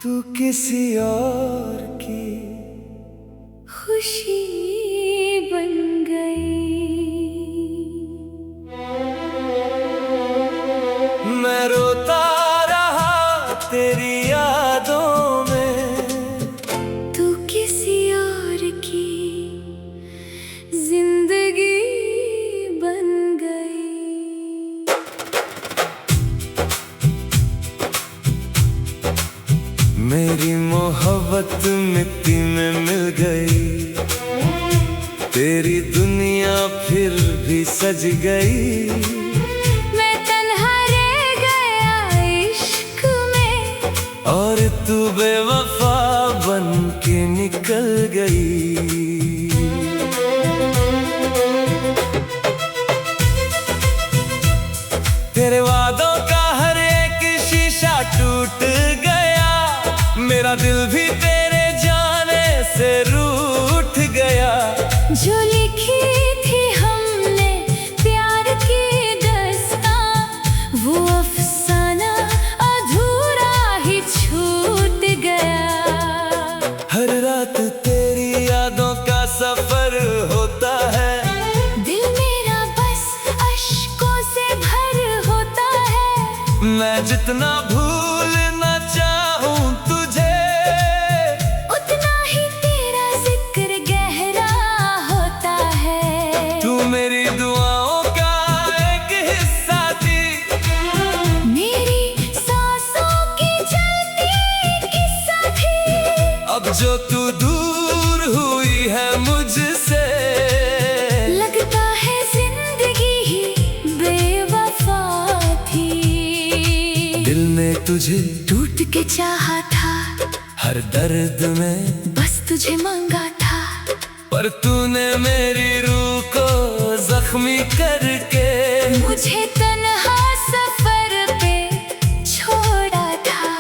तू किसी और की खुशी बन गई। मैं रोता रहा तेरी यादों में, तू किसी और की जिंदगी बन गई। मेरी मोहब्बत मिट्टी में मिल गई, तेरी दुनिया फिर भी सज गई। मैं तन्हा रह गया इश्क में, और तू बेवफा बन के निकल गई। तेरे वादों का हर एक शीशा टूट गया, मेरा दिल भी तेरे जाने से रूठ गया। जो लिखी थी हमने प्यार की दास्तां, वो अफसाना अधूरा ही छूट गया। हर रात तेरी यादों का सफर होता है, दिल मेरा बस अश्कों से भर होता है। मैं जितना भूलना चाहूं तुझे, उतना ही तेरा जिक्र गहरा होता है। तू मेरी दुआओं का एक हिस्सा थी, मेरी सांसों की चलती किस्सा थी। अब जो तू दूर हुई है मुझसे, लगता है जिंदगी ही बेवफा थी। दिल ने तुझे टूट के चाहा था, हर दर्द में बस तुझे मांगा था। पर तूने मेरी रूह को जख्मी करके मुझे तन्हा सफर पे छोड़ा था।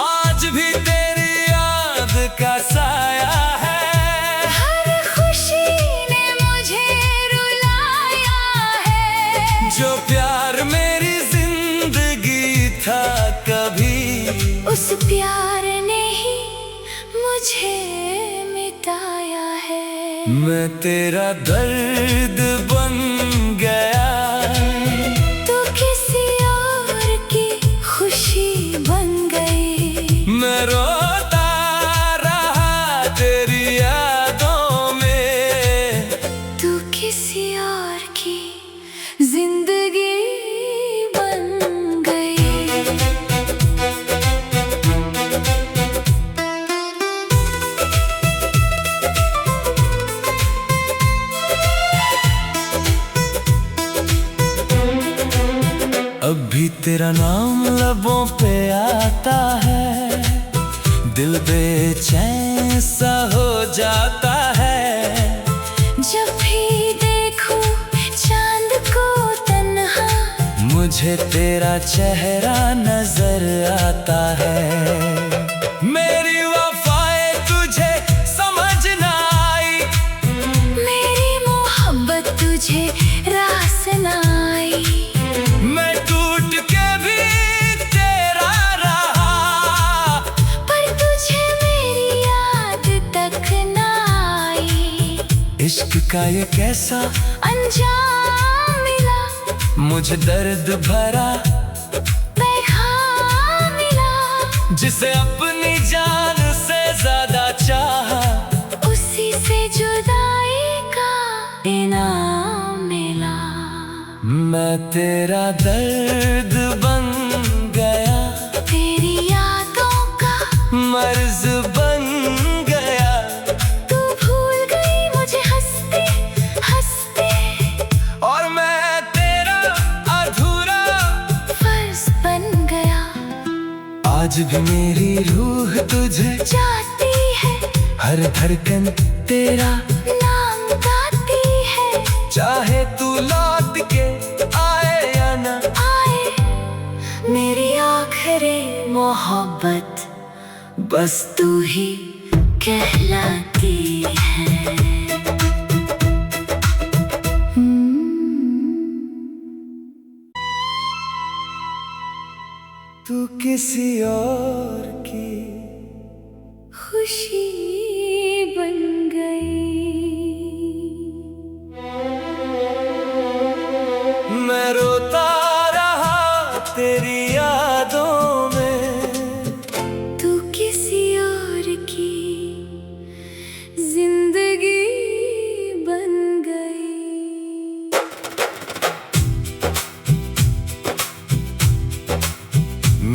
आज भी तेरी याद का साया है, हर खुशी ने मुझे रुलाया है। जो प्यार मेरी जिंदगी था कभी, उस प्यार ने ही मुझे मिटाया है। मैं तेरा दर्द बन गया, तू किसी और की खुशी बन गई। मैं रोता रहा तेरी यादों में, तू किसी और की जिंदगी बन गई। अब भी तेरा नाम लबों पे आता है, दिल बेचैन सा हो जाता है। जब भी देखूं चांद को तन्हा, मुझे तेरा चेहरा नजर आता है। मेरी वफाएं तुझे समझ ना आई, मेरी मोहब्बत तुझे रास न आई। मैं टूट के भी तेरा रहा, पर तुझे मेरी याद तक न आई। इश्क का ये कैसा अंजाम मिला, मुझे दर्द भरा पैगाम मिला। जिसे अपनी जान से ज्यादा चाहा, उसी से जुदाई का इनाम मिला। मैं तेरा दर्द बन गया, तेरी यादों का मर्ज बन गया। तू भूल गई मुझे हंसते हंसते, और मैं तेरा अधूरा फर्ज बन गया। आज भी मेरी रूह तुझे जाती है, हर धड़कन तेरा नाम गाती है। चाहे तू लौट के आए या ना आए मेरी आखिरी मोहब्बत, बस तू ही कहलाती है। तू किसी और की खुशी बन गई। मैं रोता रहा तेरी यादों में, तू किसी और की जिंदगी बन गई।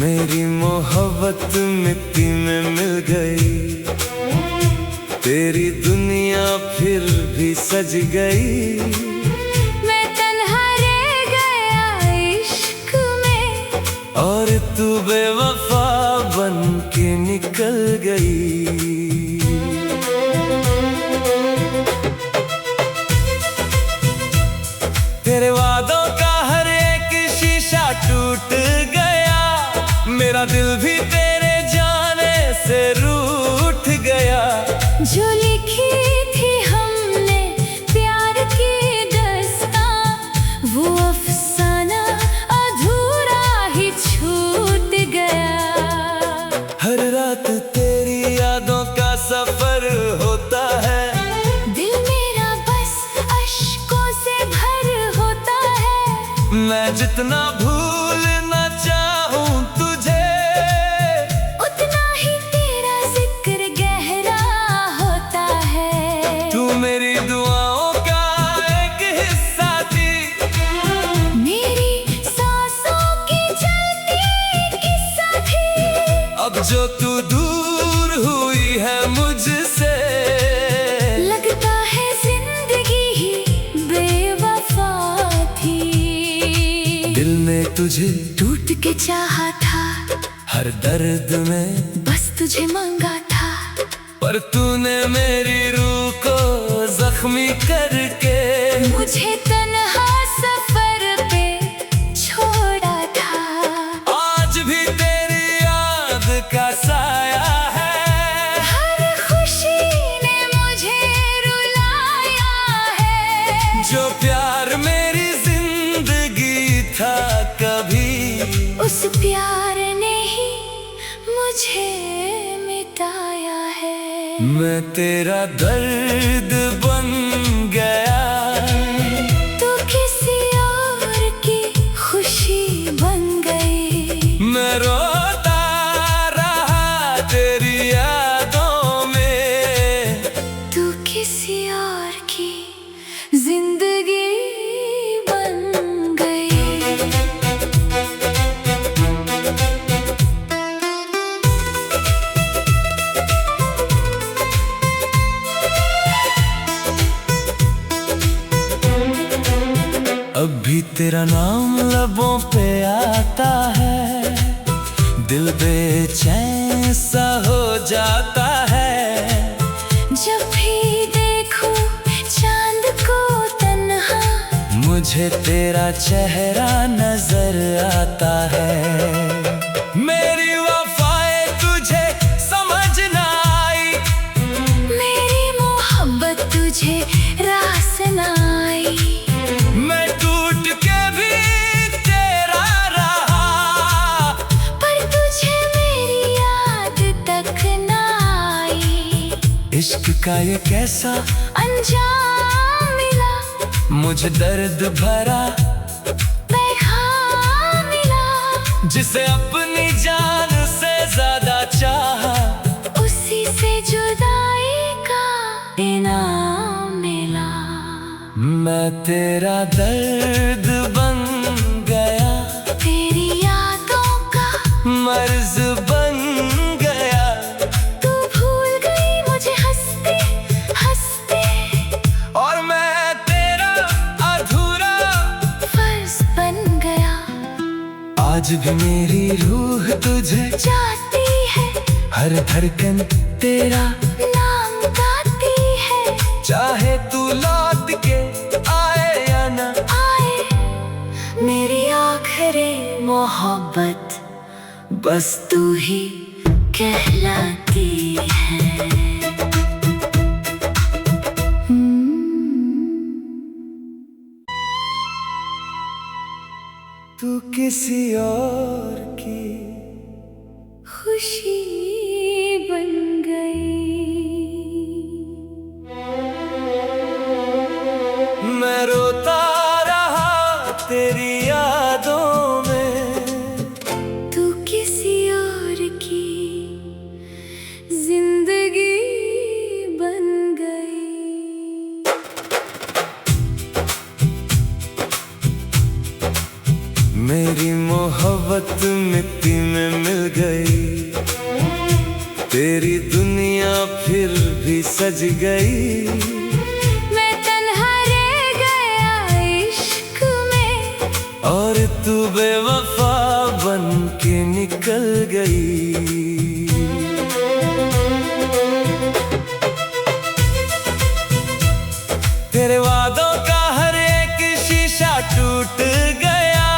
मेरी मोहब्बत मिट्टी में मिल गई, तेरी दुनिया फिर भी सज गई। मैं तन्हा रह गया इश्क में, और तू बेवफा बन के निकल गई। तेरे वादों का हर एक शीशा टूट गया, मेरा दिल भी तेरे जाने से रूठ गया। जो लिखी थी हमने प्यार की दास्तां, वो अफसाना अधूरा ही छूट गया। हर रात तेरी यादों का सफर होता है, दिल मेरा बस अश्कों से भर होता है। मैं जितना भूलना चाहूं तुझे, उतना ही तेरा जिक्र गहरा होता है। तू मेरी दुआओं का एक हिस्सा थी, मेरी सांसों की चलती किस्सा थी। अब जो तू दूर हुई है मुझसे, लगता है जिंदगी ही बेवफा थी। दिल ने तुझे टूट के चाहा था, हर दर्द में बस तुझे मांगा था। पर तूने मेरी रूह को जख्मी करके मुझे तन्हा सफर पे छोड़ा था। आज भी तेरी याद का साया है, हर खुशी ने मुझे रुलाया है। जो प्यार मेरी जिंदगी था कभी, उस प्यार ने ही मुझे मिटाया है। मैं तेरा दर्द बन गया, तू किसी और की खुशी बन गई। मैं रोता रहा तेरी यादों में। तू किसी और की जिंदगी बन गई। अब भी तेरा नाम लबों पे आता है, दिल बेचैन सा हो जाता है। जब भी देखूं चांद को तन्हा, मुझे तेरा चेहरा नजर आता है। मेरी वफाएं तुझे समझ ना आई, मेरी मोहब्बत तुझे रास न आई। मैं टूट के भी तेरा रहा, पर तुझे मेरी याद तक न आई। इश्क का ये कैसा अंजाम मिला, मुझे दर्द भरा पैगाम मिला। जिसे अपनी जान से ज्यादा चाहा, उसी से जुदाई का इनाम मिला। मैं तेरा दर्द बन गया, तेरी यादों का मर्ज बन गया। तू भूल गई मुझे हंसते हंसते, और मैं तेरा अधूरा फर्ज बन गया। आज भी मेरी रूह तुझे जाती है, हर धड़कन तेरा नाम गाती है। चाहे तू लौट के आए या ना आए मेरी आखिरी मोहब्बत, बस तू ही कहलाती है। तू किसी और की खुशी बन गई। खेती में मिल गई, तेरी दुनिया फिर भी सज गई। मैं तन्हा रह गया इश्क में, और तू बेवफा बन के निकल गई। तेरे वादों का हर एक शीशा टूट गया,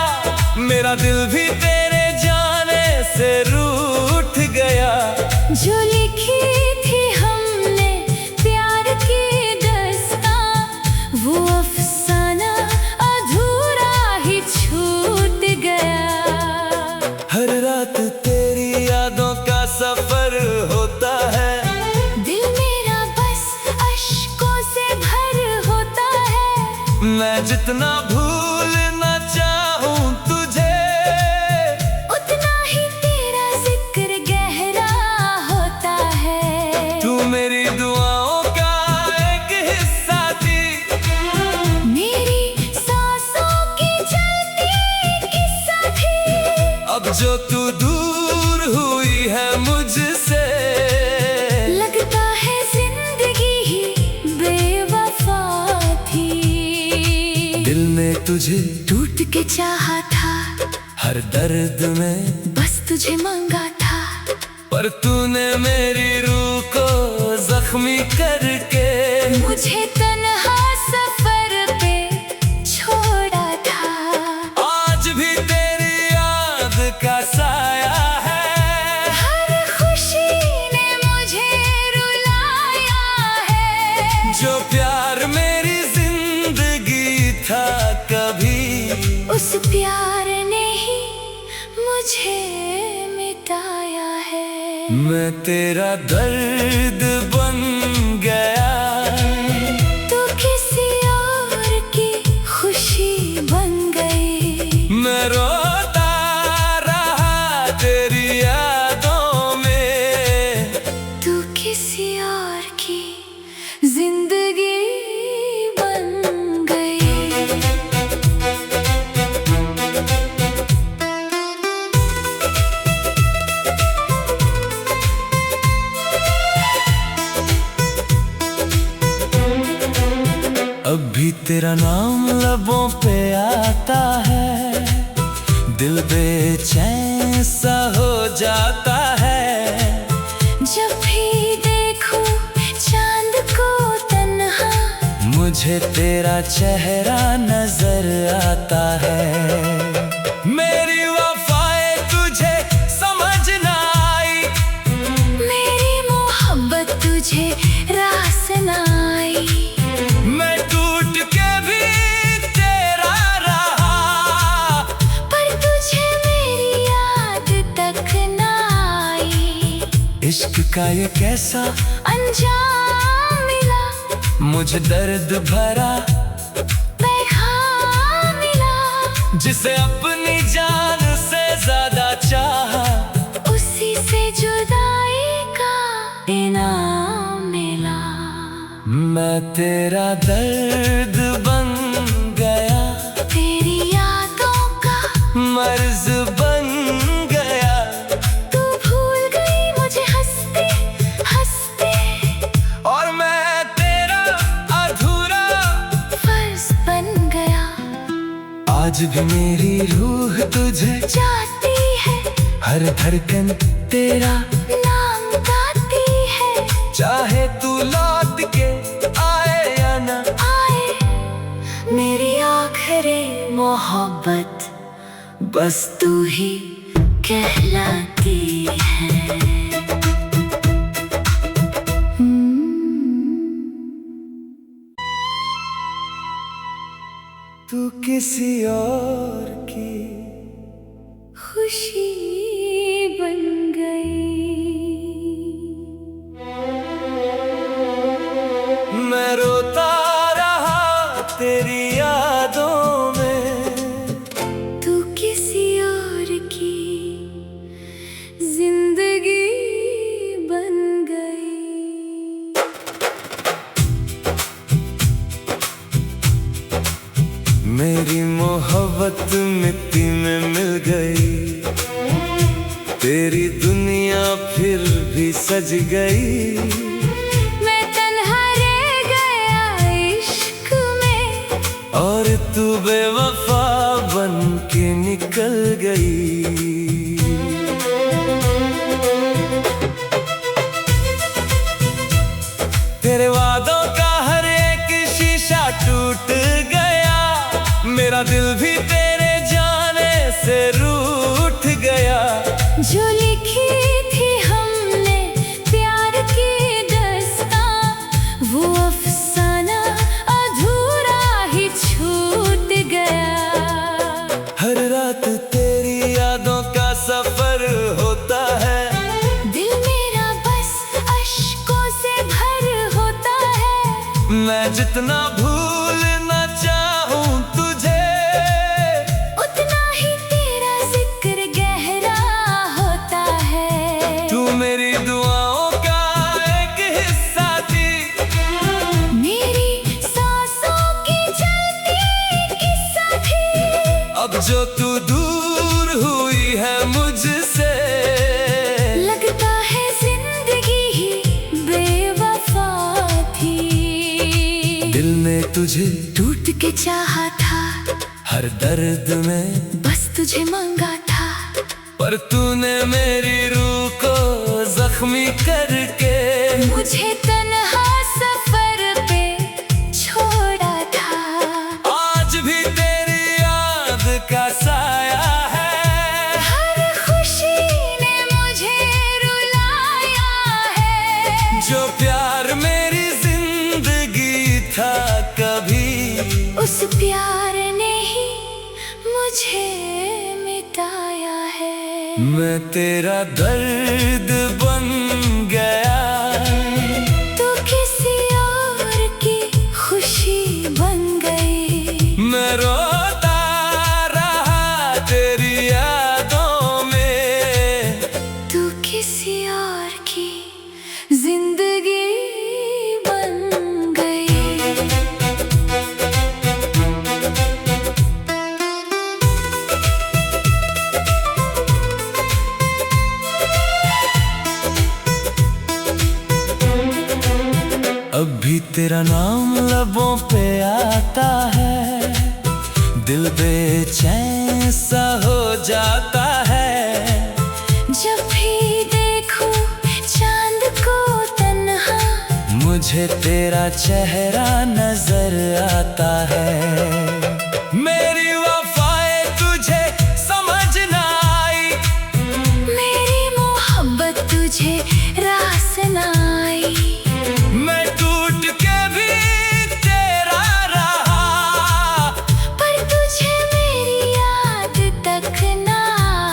मेरा दिल भी तेरे जाने से रूठ गया। जो लिखी थी हमने प्यार की दास्तां, वो अफसाना अधूरा ही छूट गया। हर रात तेरी यादों का सफर होता है, दिल मेरा बस अश्कों से भर होता है। मैं जितना भूलना चाहूं तुझे, उतना ही तेरा जिक्र गहरा होता है। तू मेरी दुआओं का एक हिस्सा थी, मेरी सांसों की चलती किस्सा थी। अब जो तू दूर हुई है मुझसे, लगता है जिंदगी ही बेवफा थी। दिल ने तुझे टूट के चाहा था, हर दर्द में बस तुझे मांगा था। पर तूने मेरी रूह को जख्मी करके मुझे तन्हा सफर पे छोड़ा था। आज भी तेरी याद का साया है, हर खुशी ने मुझे रुलाया है। जो प्यार मेरी जिंदगी था कभी, उस प्यार ने ही मुझे मिटाया है। मैं तेरा दर्द बन गया, तू किसी और की खुशी बन गई। मैं रोता रहा तेरी यादों में। तू किसी और की जिंदगी बन गई। अब भी तेरा नाम लबों पे आता है, दिल बेचैन सा हो जाता है। जब भी देखूं चांद को तन्हा, मुझे तेरा चेहरा नजर आता है। मेरी वफाएं तुझे समझ ना आई, मेरी मोहब्बत तुझे रास ना आई। मैं टूट के भी तेरा रहा, पर तुझे मेरी याद तक ना आई। इश्क का ये कैसा अंजाम मिला, मुझे दर्द भरा पैगाम मिला। जिसे अपनी जान से ज्यादा चाहा, उसी से जुदाई का इनाम मिला। मैं तेरा दर्द बन गया, तेरी यादों का मर्ज बन गया। तू भूल गई मुझे हंसते हंसते, और मैं तेरा अधूरा फर्ज बन गया। आज भी मेरी रूह तुझे जाती है, हर धड़कन तेरा नाम गाती है। चाहे तू लौट के आए या ना आए मेरी आखिरी मोहब्बत, बस तू ही कहलाती है। तू किसी और की खुशी बन गई। मैं रोता रहा तेरी यादों में। तू किसी और की जिंदगी बन गई। मेरी तेरी दुनिया फिर भी सज गई। मैं तन्हा रह गया इश्क में, और तू बेवफा बन के निकल गई। तेरे वादों का हर एक शीशा टूट गया, मेरा दिल भी तेरे जाने से रूठ गया। जो लिखी थी हमने प्यार की दास्तां, वो अफसाना अधूरा ही छूट गया। हर रात तेरी यादों का सफर होता है, दिल मेरा बस अश्कों से भर होता है। मैं जितना भूलना चाहूं तुझे, उतना ही तेरा जिक्र गहरा होता है। तू मेरी दुआओं का एक हिस्सा थी, मेरी सांसों की चलती किस्सा थी। अब जो तू दूर हुई है मुझसे, लगता है जिंदगी ही बेवफा थी। दिल ने तुझे टूट के चाहा था, हर दर्द में बस तुझे मांगा था। पर तूने मेरी रूह को जख्मी करके मुझे तन्हा सफर पे छोड़ा था। आज भी तेरी याद का साया है, हर खुशी ने मुझे रुलाया है। जो प्यार मेरी जिंदगी था कभी, उस प्यार ने ही मुझे मिटाया है। मैं तेरा दर्द बन गया। तू किसी और की खुशी बन गई। मैं रोता रहा तेरी यादों में, तू किसी और की जिंदगी बन गई। अब भी तेरा नाम लबों पे आता है, दिल बेचैन सा हो जाता है। जब भी देखूं चांद को तन्हा, मुझे तेरा चेहरा नजर आता है। मेरी वफाएं तुझे समझ ना आई, मेरी मोहब्बत तुझे रास ना आई। मैं टूट के भी तेरा रहा, पर तुझे मेरी याद तक ना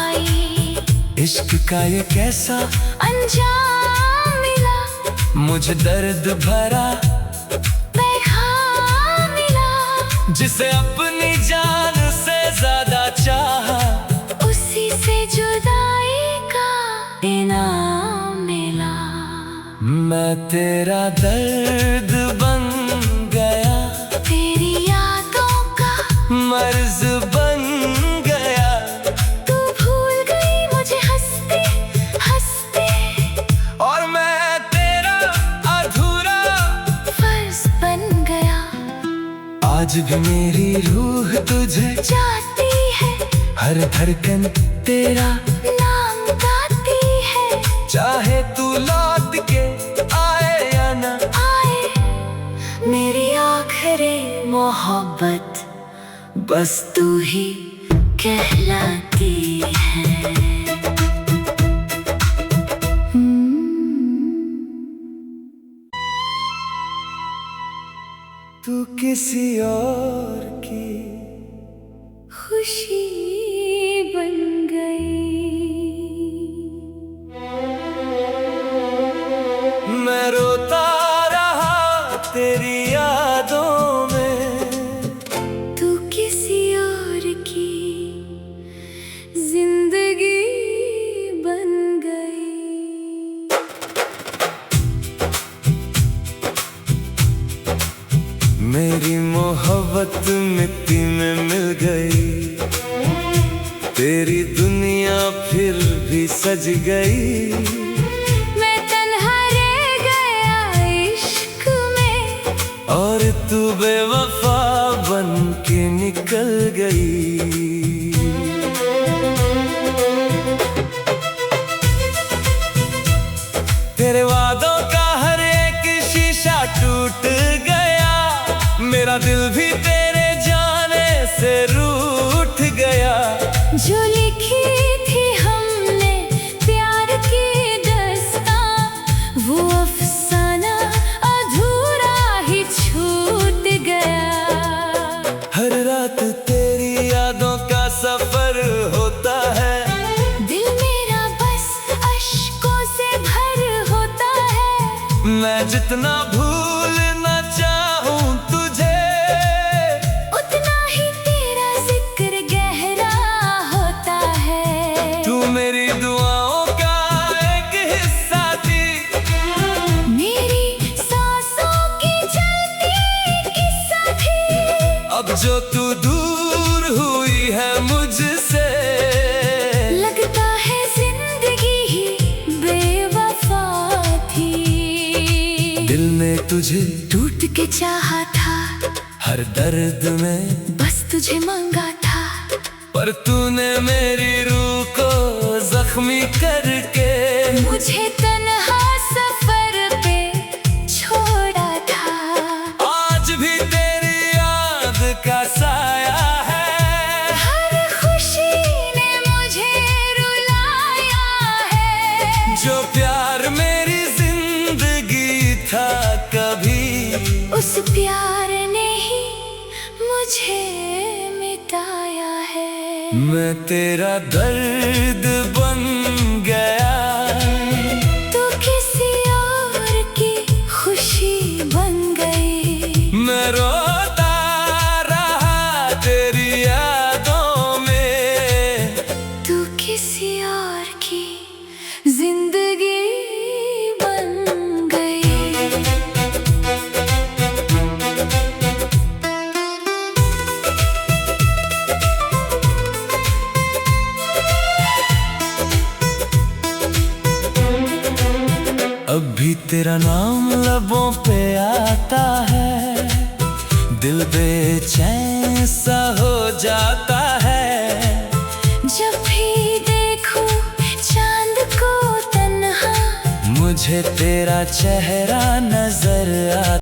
आई। इश्क का ये कैसा अंजाम मिला, मुझे दर्द भरा पैगाम मिला। जिसे अपनी जान से ज्यादा चाहा, उसी से जुदाई का इनाम मिला। मैं तेरा दर्द बन गया, तेरी यादों का मर्ज बन गया। तू भूल गई मुझे हंसते हंसते, और मैं तेरा अधूरा फर्ज बन गया। आज भी मेरी रूह तुझे जाती है, हर धड़कन तेरा नाम गाती है। चाहे तू लौट के आए या ना आए मेरी आखिरी मोहब्बत, बस तू ही कहलाती है। तू किसी और की खुशी बन गई। मैं रोता रहा तेरी यादों में, तू किसी और की जिंदगी बन गई। मेरी मोहब्बत मिट्टी में मिल गई। सज गई। मैं तन्हा रह गया इश्क में, और तू बेवफा बन के निकल गई। तेरे वादों का हर एक शीशा टूट गया, मेरा दिल भी तेरे जाने से रूठ गया। जो लिखी थी हमने प्यार की दास्तां, वो अफसाना अधूरा ही छूट गया। हर रात तेरी यादों का सफर होता है, दिल मेरा बस अश्कों से भर होता है। मैं जितना भूलना चाहूं तुझे, उतना ही तेरा जिक्र गहरा होता है। तू मेरी दुआओं का एक हिस्सा थी, मेरी सांसों की चलती किस्सा थी। अब जो तू दूर हुई है मुझसे, लगता है जिंदगी ही बेवफा थी। दिल ने तुझे टूट के चाहा था, हर दर्द में बस तुझे मांगा था। पर तूने मेरी रूह को जख्मी करके मुझे तन्हा सफर पे छोड़ा था। आज भी तेरी याद का साया है, हर खुशी ने मुझे रुलाया है। जो प्यार मेरी जिंदगी था कभी, उस प्यार ने ही मुझे मिटाया है। मैं तेरा दर्द बन गया। तू किसी और की खुशी बन गई। मैं रोता रहा तेरी यादों में, तू किसी और की जिंदगी बन गई। अब भी तेरा नाम लबों पे आता है, दिल बेचैन सा हो जाता है। जब भी देखूं चांद को तन्हा, मुझे तेरा चेहरा नजर आता